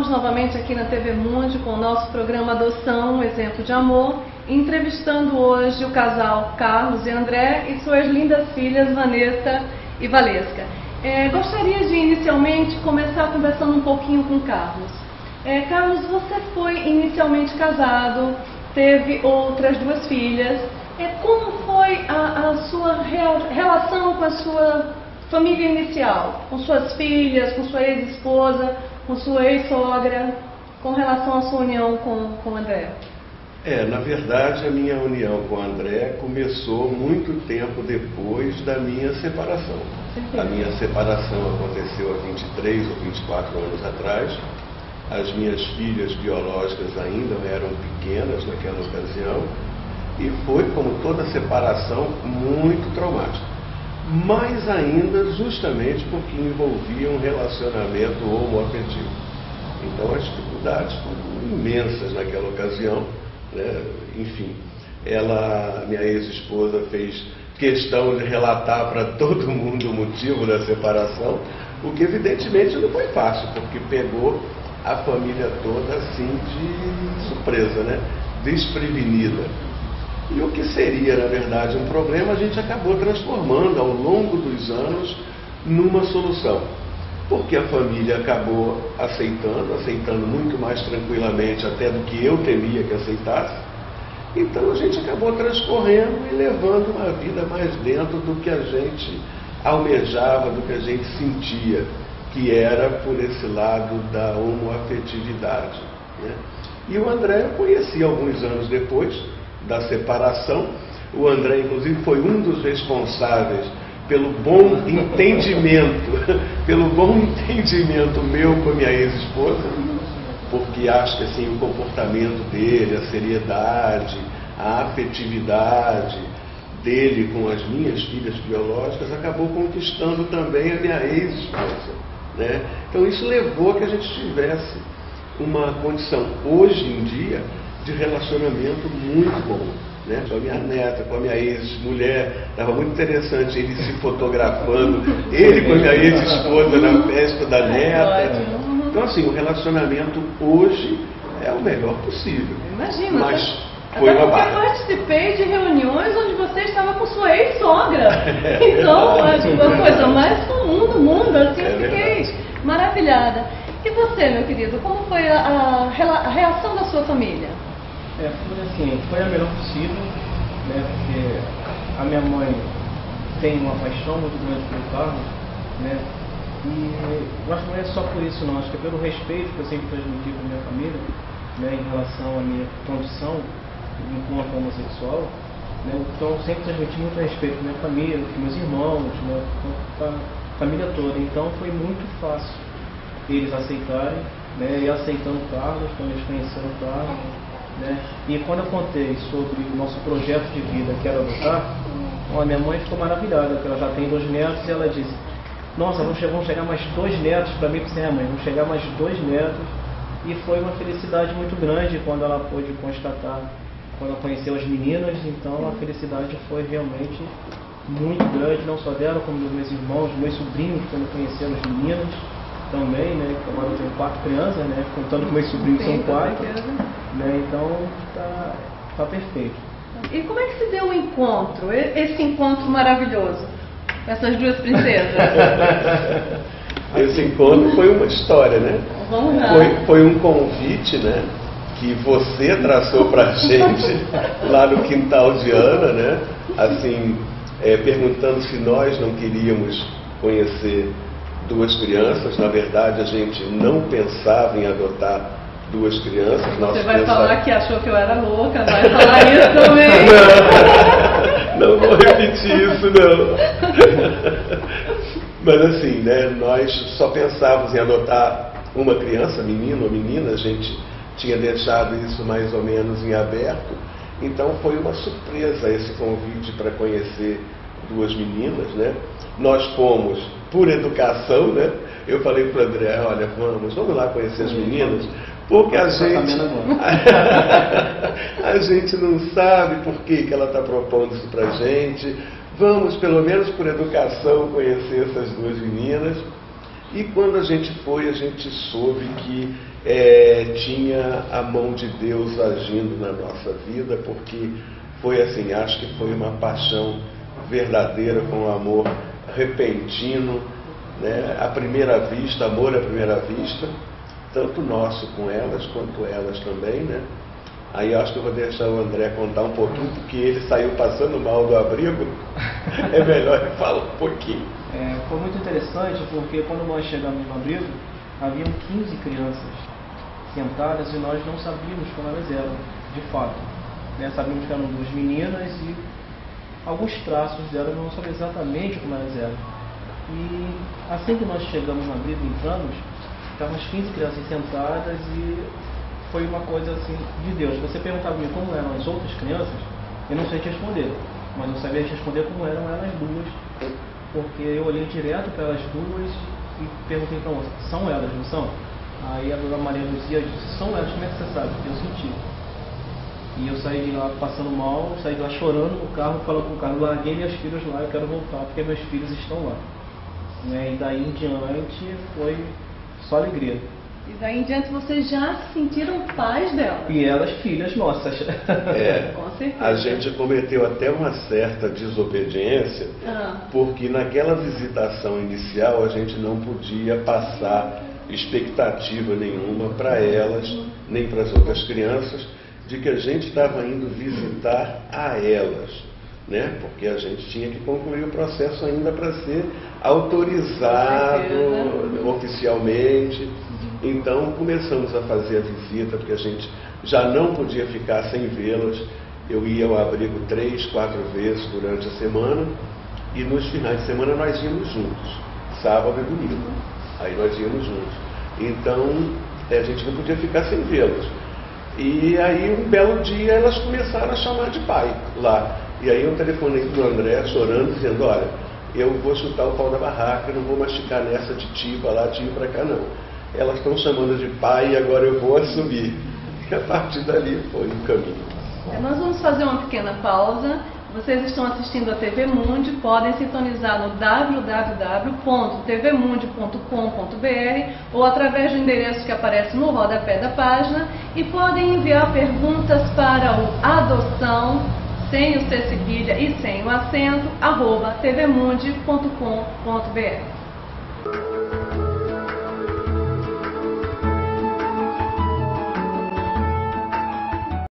Estamos novamente aqui na TV Mundi com o nosso programa Adoção, um exemplo de amor, entrevistando hoje o casal Carlos e André e suas lindas filhas Vanessa e Valesca. Gostaria de inicialmente começar conversando um pouquinho com Carlos. Carlos, você foi inicialmente casado, teve outras duas filhas. Como foi a sua relação com a sua família inicial? Com suas filhas, com sua ex-esposa, com sua ex-sogra, com relação à sua união com o André? Na verdade, a minha união com o André começou muito tempo depois da minha separação. A minha separação aconteceu há 23 ou 24 anos atrás. As minhas filhas biológicas ainda eram pequenas naquela ocasião e foi, como toda separação, muito traumática. Mais ainda justamente porque envolvia um relacionamento homoafetivo. Então as dificuldades foram imensas naquela ocasião, né? Enfim, minha ex-esposa fez questão de relatar para todo mundo o motivo da separação, o que evidentemente não foi fácil, porque pegou a família toda assim de surpresa, né? Desprevenida. E o que seria, na verdade, um problema, a gente acabou transformando ao longo dos anos numa solução. Porque a família acabou aceitando muito mais tranquilamente até do que eu temia que aceitasse. Então a gente acabou transcorrendo e levando uma vida mais dentro do que a gente almejava, do que a gente sentia, que era por esse lado da homoafetividade, né? E o André eu conheci alguns anos depois da separação. O André, inclusive, foi um dos responsáveis pelo bom entendimento meu com a minha ex-esposa, porque acho que assim, o comportamento dele, a seriedade, a afetividade dele com as minhas filhas biológicas acabou conquistando também a minha ex-esposa, né? Então isso levou a que a gente tivesse uma condição, hoje em dia, de relacionamento muito bom, né? Com a minha neta, com a minha ex-mulher, estava muito interessante ele se fotografando, ele com a minha ex-esposa na festa da neta. Então assim, o relacionamento hoje é o melhor possível. Imagina, mas foi uma barra. Eu participei de reuniões onde você estava com sua ex-sogra. Então, acho que a coisa mais comum do mundo, assim, eu fiquei maravilhada. E você, meu querido, como foi a reação da sua família? Foi a melhor possível, né? Porque a minha mãe tem uma paixão muito grande pelo Carlos, né? E eu acho que não é só por isso não, acho que é pelo respeito que eu sempre transmiti para a minha família, né? Em relação à minha condição enquanto homossexual, né? Então eu sempre transmiti muito respeito para minha família, para meus irmãos, né? Para a família toda. Então foi muito fácil eles aceitarem, né? E aceitando o Carlos, quando eles conheceram o Carlos, né? E quando eu contei sobre o nosso projeto de vida, que era adotar, a minha mãe ficou maravilhada, porque ela já tem 2 netos, e ela disse: nossa, vão chegar mais 2 netos para mim e para você, mãe, vão chegar mais 2 netos. E foi uma felicidade muito grande quando ela pôde constatar, quando ela conheceu as meninas. Então a felicidade foi realmente muito grande, não só dela, como dos meus irmãos, meus sobrinhos, quando conheceram as meninas também, né? Agora eu tenho 4 crianças, né? Contando com meus sobrinhos são 4, né? Então tá perfeito. E como é que se deu o encontro, esse encontro maravilhoso, essas duas princesas? Esse encontro foi uma história, né? Vamos lá. Foi um convite, né? Que você traçou pra gente lá no quintal de Ana, né? Assim, perguntando se nós não queríamos conhecer 2 crianças. Na verdade, a gente não pensava em adotar 2 crianças. Você vai falar que achou que eu era louca, vai falar isso também? Não vou repetir isso, não. Mas assim, né, nós só pensávamos em adotar uma criança, menino ou menina. A gente tinha deixado isso mais ou menos em aberto. Então foi uma surpresa esse convite para conhecer 2 meninas, né? Nós fomos por educação, né? Eu falei para o André: olha, vamos lá conhecer as meninas, porque a gente não sabe por que ela está propondo isso para a gente. Vamos, pelo menos por educação, conhecer essas 2 meninas. E quando a gente foi, a gente soube que tinha a mão de Deus agindo na nossa vida, porque foi assim, acho que foi uma paixão verdadeira, com um amor repentino, né? À primeira vista, amor à primeira vista, tanto nosso com elas, quanto elas também, né? Aí eu acho que eu vou deixar o André contar um pouquinho, porque ele saiu passando mal do abrigo. É melhor ele falar um pouquinho. Foi muito interessante, porque quando nós chegamos no abrigo, haviam 15 crianças sentadas e nós não sabíamos como elas eram, de fato. Sabíamos que eram 2 meninas e alguns traços delas, não sabíamos exatamente como elas eram. E assim que nós chegamos no abrigo, entramos, estavam as 15 crianças sentadas e foi uma coisa assim de Deus. Você perguntava a mim como eram as outras crianças, eu não sei te responder, mas eu sabia te responder como eram elas duas, porque eu olhei direto para elas duas e perguntei para a moça, são elas, não são? Aí a dona Maria Luzia disse, são elas, como é que você sabe? Porque eu senti. E eu saí de lá passando mal, saí de lá chorando no carro, falando com o carro, larguei minhas filhas lá, eu quero voltar porque meus filhos estão lá. E daí em diante foi só alegria. E daí em diante vocês já se sentiram pais dela. E elas filhas nossas. Com certeza. A gente cometeu até uma certa desobediência, porque naquela visitação inicial a gente não podia passar expectativa nenhuma para elas, nem para as outras crianças, de que a gente estava indo visitar a elas, né? Porque a gente tinha que concluir o processo ainda para ser autorizado oficialmente. Então começamos a fazer a visita, porque a gente já não podia ficar sem vê-las. Eu ia ao abrigo 3, 4 vezes durante a semana, e nos finais de semana nós íamos juntos, sábado e domingo. Aí nós íamos juntos. Então a gente não podia ficar sem vê-las. E aí um belo dia elas começaram a chamar de pai lá. E aí eu telefonei para o André chorando, dizendo, olha, eu vou chutar o pau da barraca, não vou mastigar nessa de tio para lá, tio para cá não. Elas estão chamando de pai e agora eu vou assumir. E a partir dali foi o caminho. Nós vamos fazer uma pequena pausa. Vocês estão assistindo a TV Mundi, podem sintonizar no www.tvmundi.com.br ou através do endereço que aparece no rodapé da página, e podem enviar perguntas para o adoção, sem o C cedilha e sem o acento, @tvmundi.com.br.